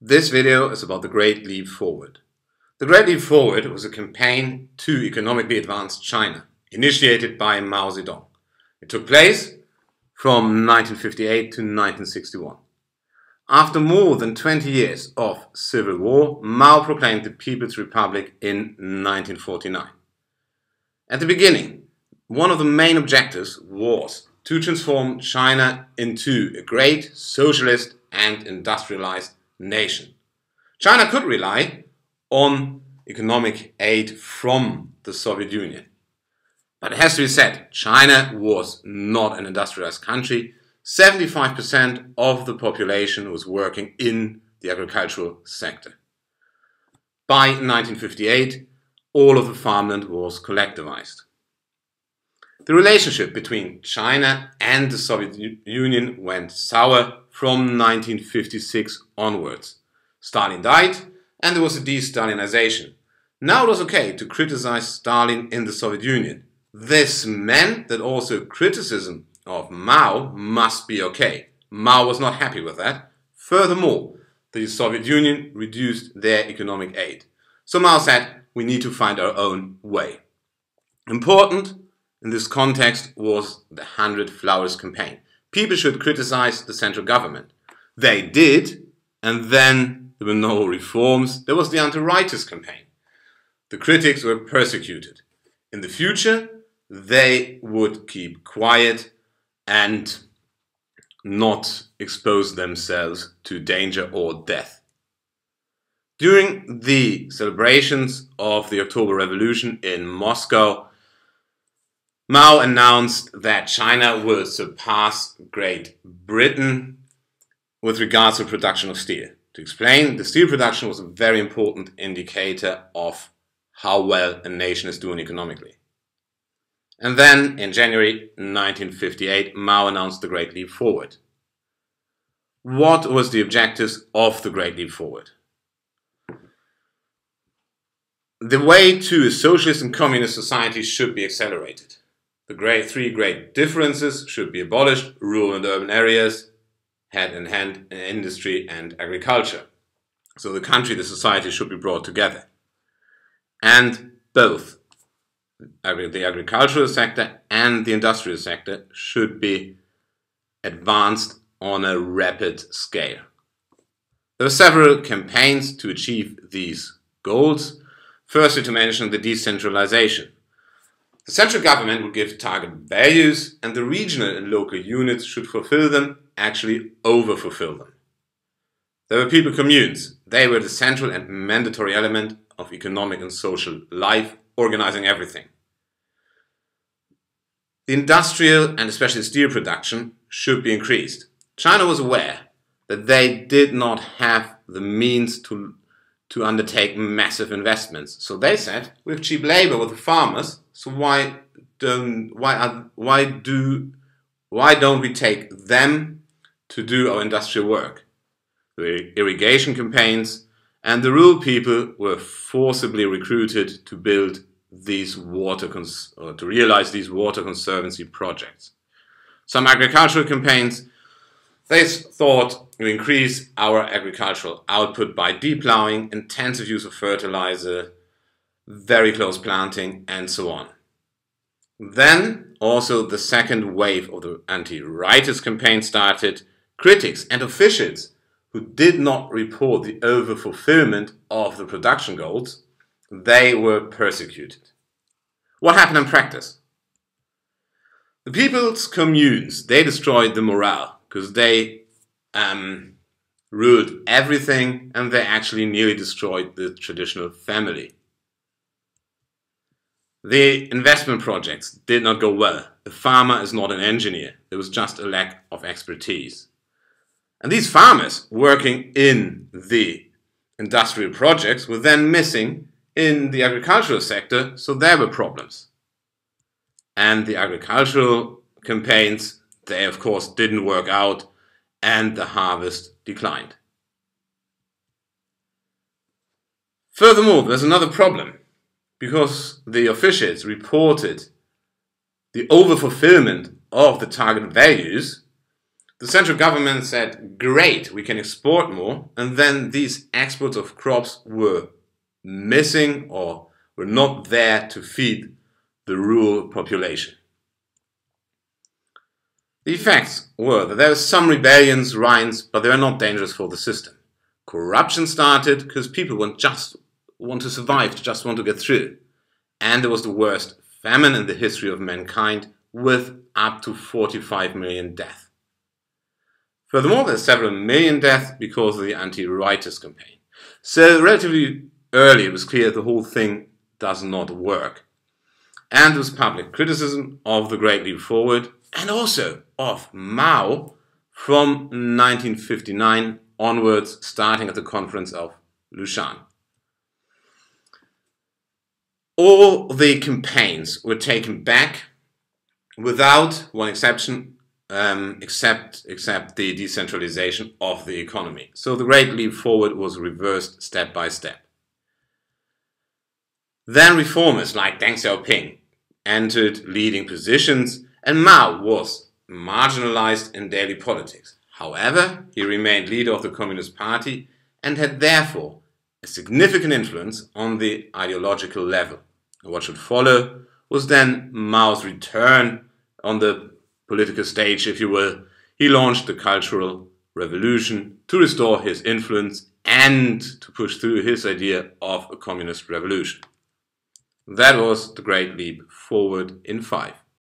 This video is about the Great Leap Forward. The Great Leap Forward was a campaign to economically advance China, initiated by Mao Zedong. It took place from 1958 to 1961. After more than 20 years of civil war, Mao proclaimed the People's Republic in 1949. At the beginning, one of the main objectives was to transform China into a great socialist and industrialized nation. China could rely on economic aid from the Soviet Union. But it has to be said, China was not an industrialized country. 75% of the population was working in the agricultural sector. By 1958, all of the farmland was collectivized. The relationship between China and the Soviet Union went sour from 1956 onwards. Stalin died and there was a de-Stalinization. Now it was okay to criticize Stalin in the Soviet Union. This meant that also criticism of Mao must be okay. Mao was not happy with that. Furthermore, the Soviet Union reduced their economic aid. So Mao said, we need to find our own way. Important in this context was the 100 Flowers campaign. People should criticize the central government. They did, and then there were no reforms. There was the anti-rightist campaign. The critics were persecuted. In the future, they would keep quiet and not expose themselves to danger or death. During the celebrations of the October Revolution in Moscow, Mao announced that China will surpass Great Britain with regards to production of steel. To explain, the steel production was a very important indicator of how well a nation is doing economically. And then, in January 1958, Mao announced the Great Leap Forward. What was the objectives of the Great Leap Forward? The way to a socialist and communist society should be accelerated. The three great differences should be abolished: rural and urban areas, hand in hand in industry and agriculture. So the country, the society should be brought together. And both the agricultural sector and the industrial sector should be advanced on a rapid scale. There were several campaigns to achieve these goals. Firstly, to mention the decentralization. The central government would give target values, and the regional and local units should fulfill them, actually over-fulfill them. There were people communes. They were the central and mandatory element of economic and social life, organizing everything. The industrial and especially steel production should be increased. China was aware that they did not have the means to undertake massive investments. So they said, we have cheap labor with the farmers, so why don't we take them to do our industrial work? The irrigation campaigns and the rural people were forcibly recruited to build these to realize these water conservancy projects. Some agricultural campaigns, they thought to increase our agricultural output by deplowing, intensive use of fertilizer, very close planting, and so on. Then also the second wave of the anti-rightist campaign started. Critics and officials who did not report the over-fulfillment of the production goals, they were persecuted. What happened in practice? The people's communes, they destroyed the morale because they ruled everything, and they actually nearly destroyed the traditional family. The investment projects did not go well. The farmer is not an engineer. There was just a lack of expertise. And these farmers working in the industrial projects were then missing in the agricultural sector, so there were problems. And the agricultural campaigns, they of course didn't work out, and the harvest declined. Furthermore, there's another problem. Because the officials reported the overfulfillment of the target values, The central government said, great, we can export more, and then these exports of crops were missing or were not there to feed the rural population. The effects were that there were some rebellions, riots, but they were not dangerous for the system. Corruption started because people just want to survive, just want to get through. And there was the worst famine in the history of mankind, with up to 45 million deaths. Furthermore, there are several million deaths because of the anti-rightist campaign. So relatively early it was clear the whole thing does not work. And there was public criticism of the Great Leap Forward and also of Mao from 1959 onwards, starting at the conference of Lushan. All the campaigns were taken back without one exception, except the decentralization of the economy. So the Great Leap Forward was reversed step by step. Then reformers like Deng Xiaoping entered leading positions, and Mao was marginalized in daily politics. However, he remained leader of the Communist Party and had therefore a significant influence on the ideological level. And what should follow was then Mao's return on the political stage, if you will. He launched the Cultural Revolution to restore his influence and to push through his idea of a communist revolution. That was the Great Leap Forward in 5.